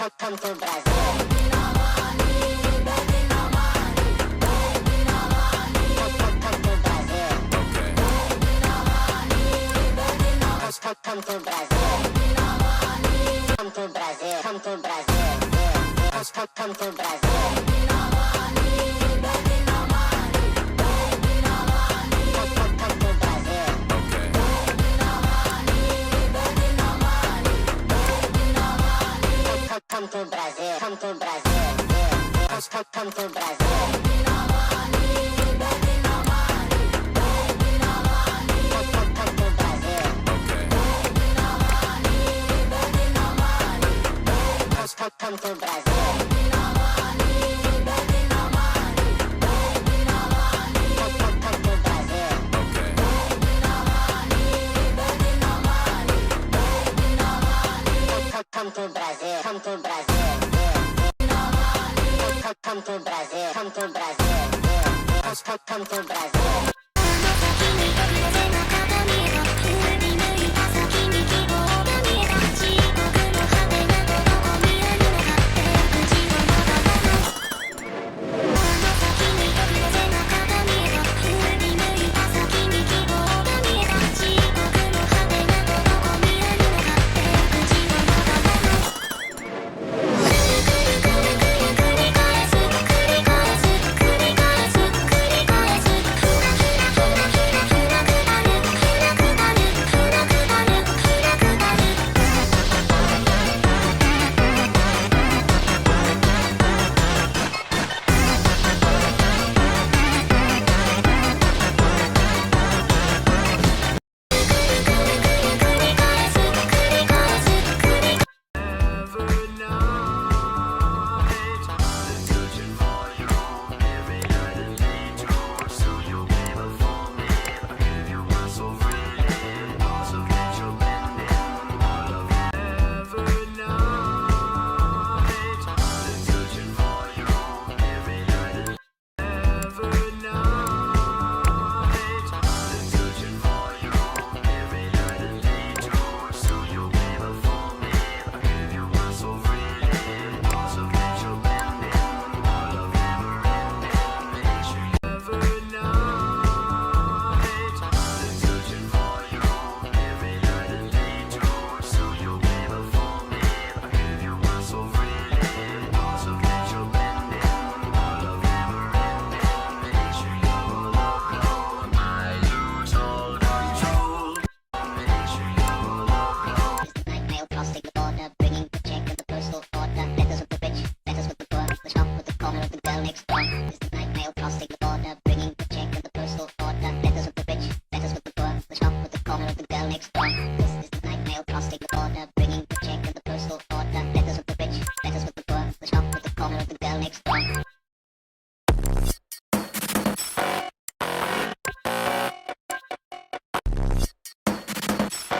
Come to Brazil. Come to Brazil. Come to Brazil. Come to Brazil. Come to Brazil. Come to Brazil. Come to Brazil. Come to Brazil. Come to Brazil. Come to Brazil. Come to Brazil. Come to Brazil. Come to Brazil. Come to Brazil.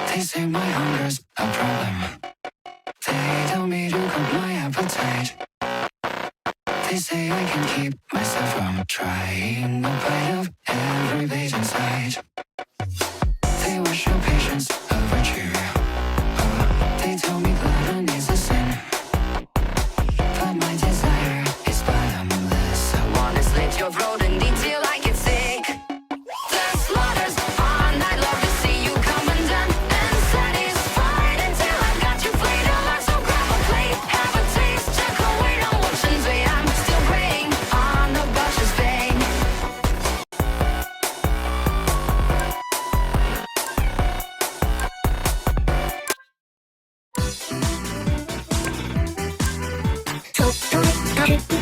'They say my hunger's a problem. They tell me to cut my appetite. They say I can keep myself from trying a bite of every bait in sight. They wish your patience a virtue. They tell me gluttony's a sin. But my desire is bottomless. I wanna slit your throat and eat till I get sick. The slaughter's on, I'd love to see you come undone and satisfied until I've got you flayed alive. So grab a plate, have a taste, check a weight on ocean's way. I'm still preying on the bush's vein. So don't